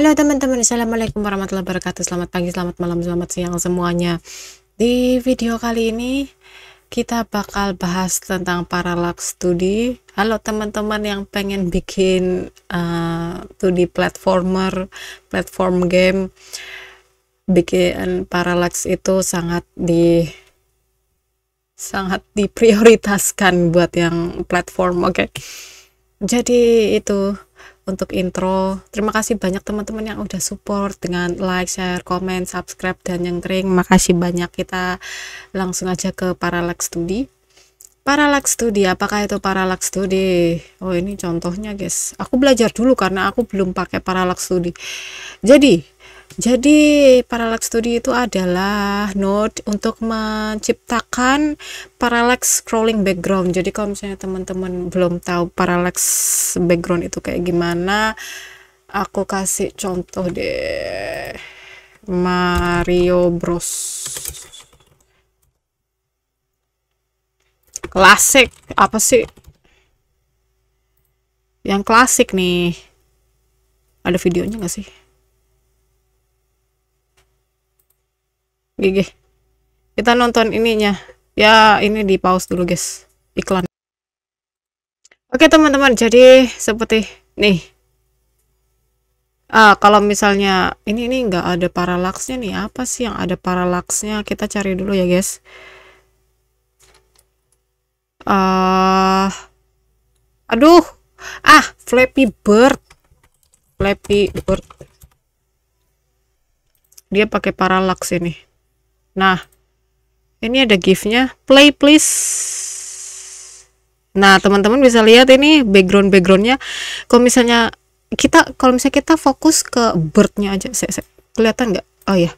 Halo teman-teman, assalamualaikum warahmatullahi wabarakatuh. Selamat pagi, selamat malam, selamat siang semuanya. Di video kali ini kita bakal bahas tentang parallax 2D. Halo teman-teman yang pengen bikin 2D platformer, platform game, bikin parallax itu sangat diprioritaskan buat yang platform. Oke. Jadi itu untuk intro. Terima kasih banyak teman-teman yang udah support dengan like, share, komen, subscribe, dan nyengkring. Makasih banyak. Kita langsung aja ke parallax 2D. Parallax 2D, apakah itu parallax 2D? Oh, ini contohnya guys. Aku belajar dulu karena aku belum pakai parallax 2D. Jadi parallax 2D itu adalah node untuk menciptakan parallax scrolling background. Jadi kalau misalnya teman-teman belum tahu parallax background itu kayak gimana, aku kasih contoh deh. Mario Bros. Klasik, apa sih? Yang klasik nih. Ada videonya nggak sih? Gigi. Kita nonton ininya. Ya, ini di pause dulu guys. Iklan. Oke teman-teman, jadi seperti nih. Kalau misalnya ini nggak ada parallaxnya nih. Apa sih yang ada parallaxnya? Kita cari dulu ya guys. Aduh. Flappy Bird. Dia pakai parallax ini. Nah, ini ada gif-nya, play please. Nah, teman-teman bisa lihat ini backgroundnya. Kalau misalnya kita fokus ke bird-nya aja, kelihatan nggak? Oh ya,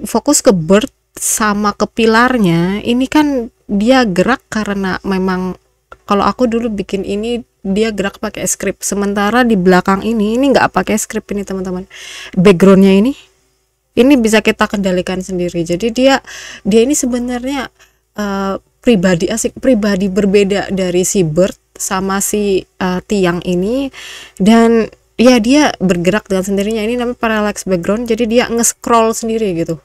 fokus ke bird sama ke pilarnya. Ini kan dia gerak karena memang kalau aku dulu bikin ini dia gerak pakai script. Sementara di belakang ini nggak pakai script ini teman-teman. Backgroundnya ini bisa kita kendalikan sendiri. Jadi dia ini sebenarnya pribadi berbeda dari si bird sama si tiang ini, dan ya dia bergerak dengan sendirinya. Ini namanya parallax background. Jadi dia nge-scroll sendiri gitu.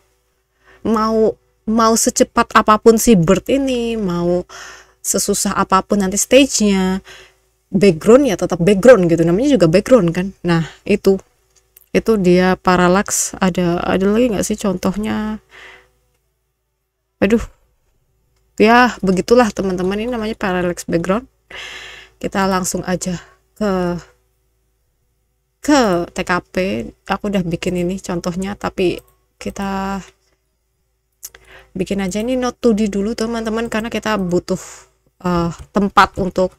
Mau secepat apapun si bird ini, mau sesusah apapun nanti stage-nya, background ya tetap background gitu. Namanya juga background kan. Nah, itu dia parallax. Ada lagi nggak sih contohnya? Aduh, ya begitulah teman-teman, ini namanya parallax background. Kita langsung aja ke TKP. Aku udah bikin ini contohnya, tapi kita bikin aja ini node 2D dulu teman-teman, karena kita butuh tempat untuk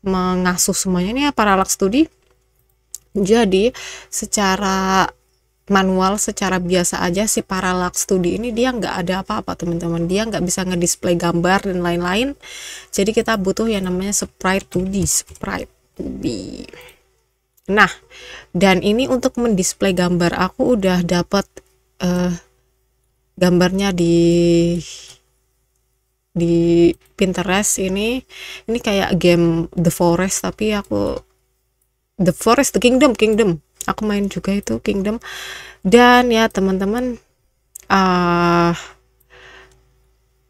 mengasuh semuanya. Ini ya parallax 2D. Jadi secara manual, secara biasa aja si parallax 2D ini dia nggak ada apa-apa teman-teman. Dia nggak bisa ngedisplay gambar dan lain-lain. Jadi kita butuh yang namanya sprite 2D. Nah, dan ini untuk mendisplay gambar, aku udah dapat gambarnya di Pinterest. Ini kayak game The Forest, tapi The Kingdom aku main juga itu Kingdom. Dan ya teman-teman,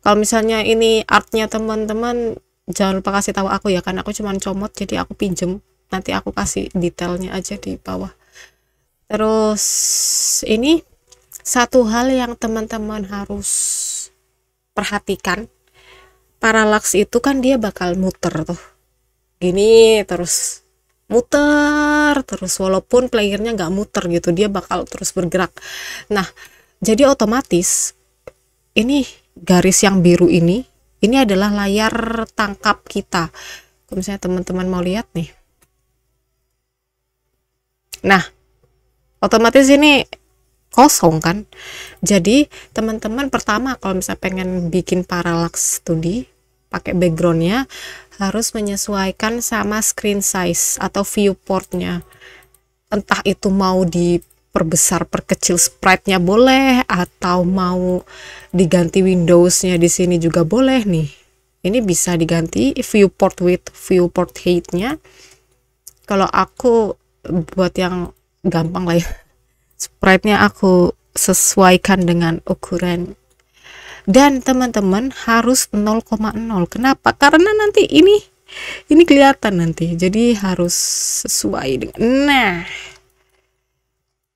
kalau misalnya ini artnya teman-teman jangan lupa kasih tahu aku ya, kan aku cuman comot, jadi aku pinjem, nanti aku kasih detailnya aja di bawah. Terus ini satu hal yang teman-teman harus perhatikan, parallax itu kan dia bakal muter tuh gini, terus muter terus, walaupun playernya nggak muter gitu, dia bakal terus bergerak. Nah, jadi otomatis ini garis yang biru ini adalah layar tangkap kita. Kalau misalnya teman-teman mau lihat nih, nah otomatis ini kosong kan. Jadi teman-teman pertama kalau misalnya pengen bikin parallax 2D pakai backgroundnya, harus menyesuaikan sama screen size atau viewportnya. Entah itu mau diperbesar, perkecil sprite-nya boleh, atau mau diganti Windows-nya di sini juga boleh nih. Ini bisa diganti viewport width, viewport height-nya. Kalau aku buat yang gampang lah ya. Sprite-nya aku sesuaikan dengan ukuran. Dan teman-teman harus 0,0. Kenapa? Karena nanti ini kelihatan nanti. Jadi harus sesuai dengan. Nah,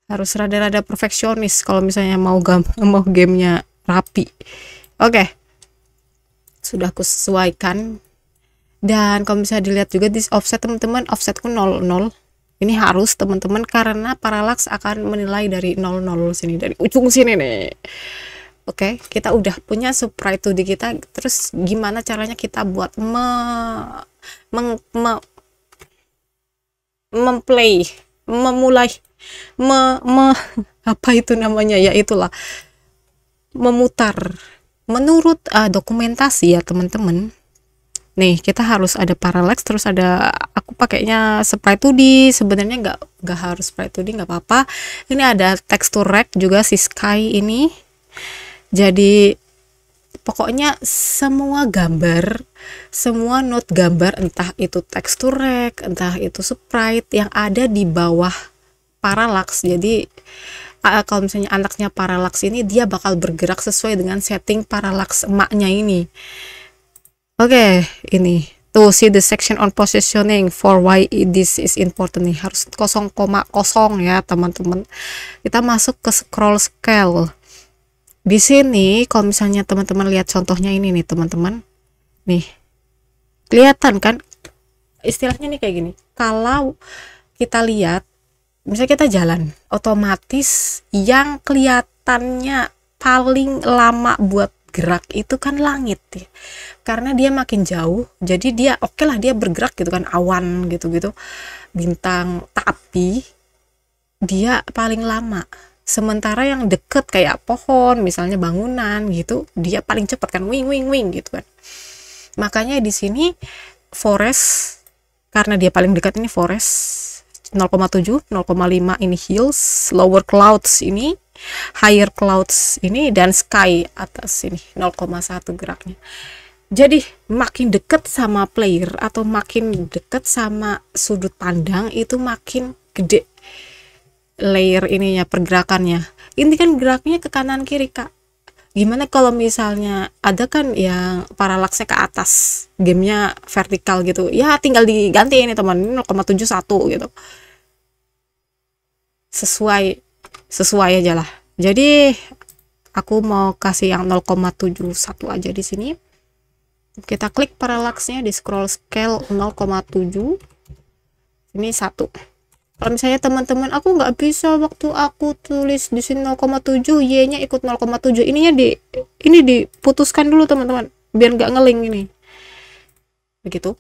harus rada-rada perfeksionis kalau misalnya mau gamenya rapi. Oke. Sudah aku sesuaikan. Dan kalau misalnya dilihat juga di offset teman-teman, offsetku 00. Ini harus teman-teman karena parallax akan menilai dari 00 sini, dari ujung sini nih. Oke, kita udah punya sprite 2D kita. Terus gimana caranya kita buat memulai apa itu namanya ya, itulah memutar menurut dokumentasi ya teman-teman. Nih kita harus ada parallax, terus ada, aku pakainya sprite 2D, sebenarnya nggak harus sprite 2D, nggak apa-apa. Ini ada texture rack juga si sky ini. Jadi pokoknya semua gambar, semua node gambar, entah itu texture rack, entah itu sprite yang ada di bawah parallax. Jadi kalau misalnya anaknya parallax ini, dia bakal bergerak sesuai dengan setting parallax emaknya ini. Oke, ini to see the section on positioning for why this is important nih, harus 0,0 ya teman-teman. Kita masuk ke scroll scale. Di sini kalau misalnya teman-teman lihat contohnya ini nih teman-teman, nih kelihatan kan istilahnya nih kayak gini. Kalau kita lihat misalnya kita jalan, otomatis yang kelihatannya paling lama buat gerak itu kan langit ya, karena dia makin jauh, jadi dia oke lah dia bergerak gitu kan, awan gitu-gitu, bintang, tapi dia paling lama. Sementara yang deket kayak pohon, misalnya bangunan gitu, dia paling cepat kan, wing gitu kan. Makanya di sini forest, karena dia paling dekat ini forest 0,7, 0,5 ini hills, lower clouds ini, higher clouds ini, dan sky atas ini 0,1 geraknya. Jadi makin deket sama player atau makin deket sama sudut pandang itu makin gede layer ininya, pergerakannya. Ini kan geraknya ke kanan kiri kak. Gimana kalau misalnya ada kan yang parallaxnya ke atas, gamenya vertikal gitu ya, tinggal diganti ini teman, 0,71 gitu, sesuai aja lah. Jadi aku mau kasih yang 0,71 aja di sini. Kita klik parallaxnya di scroll scale 0,7, ini 1. Kalau misalnya teman-teman aku nggak bisa, waktu aku tulis di sini 0,7, y-nya ikut 0,7, ini diputuskan dulu teman-teman biar nggak ngeling ini. Begitu.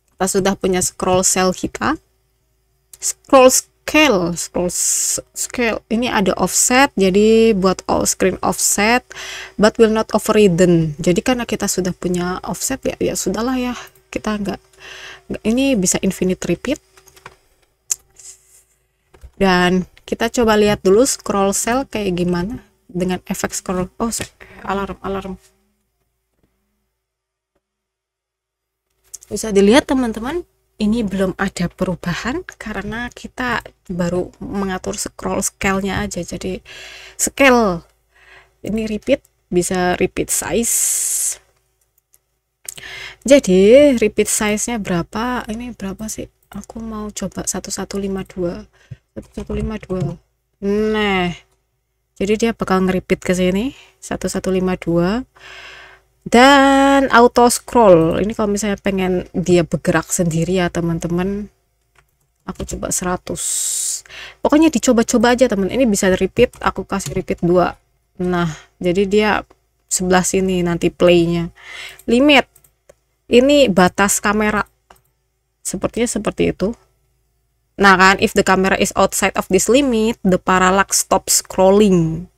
Kita sudah punya scroll cell kita. Scroll scale ini ada offset, jadi buat all screen offset but will not overridden. Jadi karena kita sudah punya offset ya sudahlah ya, kita nggak ini bisa infinite repeat. Dan kita coba lihat dulu scroll cell kayak gimana dengan efek scroll. Oh, alarm. Bisa dilihat teman-teman, ini belum ada perubahan karena kita baru mengatur scroll scale-nya aja. Jadi scale ini repeat, bisa repeat size. Jadi repeat size-nya berapa? Ini berapa sih? Aku mau coba 1152. Nah, jadi dia bakal nge-repeat ke sini 1152. Dan auto scroll ini kalau misalnya pengen dia bergerak sendiri ya teman-teman, aku coba 100. Pokoknya dicoba-coba aja teman. Ini bisa repeat, aku kasih repeat 2. Nah, jadi dia sebelah sini nanti playnya. Limit ini batas kamera, sepertinya seperti itu. Nah kan, if the camera is outside of this limit, the parallax stops scrolling.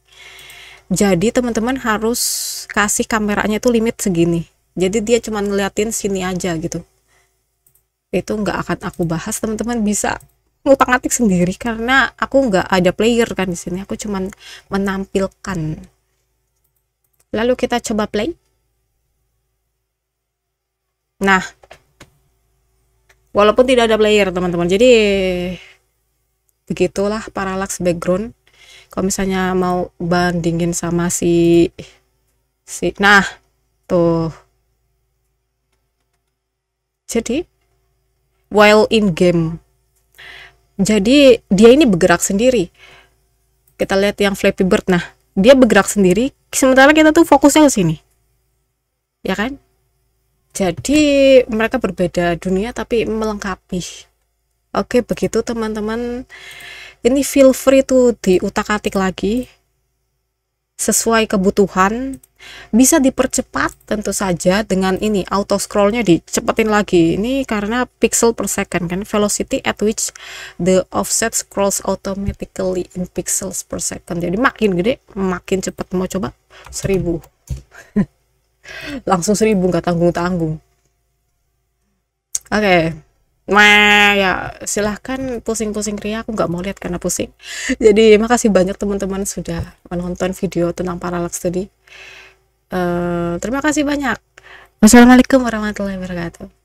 Jadi teman-teman harus kasih kameranya itu limit segini. Jadi dia cuma ngeliatin sini aja gitu. Itu nggak akan aku bahas, teman-teman bisa ngutak-ngatik sendiri karena aku nggak ada player kan di sini. Aku cuma menampilkan. Lalu kita coba play. Nah, walaupun tidak ada player teman-teman, jadi begitulah parallax background. Kalau misalnya mau bandingin sama nah tuh, jadi while in game, jadi dia ini bergerak sendiri. Kita lihat yang Flappy Bird, nah dia bergerak sendiri, sementara kita tuh fokusnya ke sini, ya kan? Jadi mereka berbeda dunia tapi melengkapi. Oke, begitu teman-teman. Ini feel free tuh diutak-atik lagi sesuai kebutuhan. Bisa dipercepat tentu saja dengan ini, auto scrollnya dicepetin lagi. Ini karena pixel per second kan, velocity at which the offset scrolls automatically in pixels per second. Jadi makin gede makin cepat. Mau coba 1000 langsung 1000, nggak tanggung-tanggung. Oke. Nah ya silahkan pusing-pusing ria, aku nggak mau lihat karena pusing. Jadi makasih banyak teman-teman sudah menonton video tentang parallax tadi. Terima kasih banyak. Wassalamualaikum warahmatullahi wabarakatuh.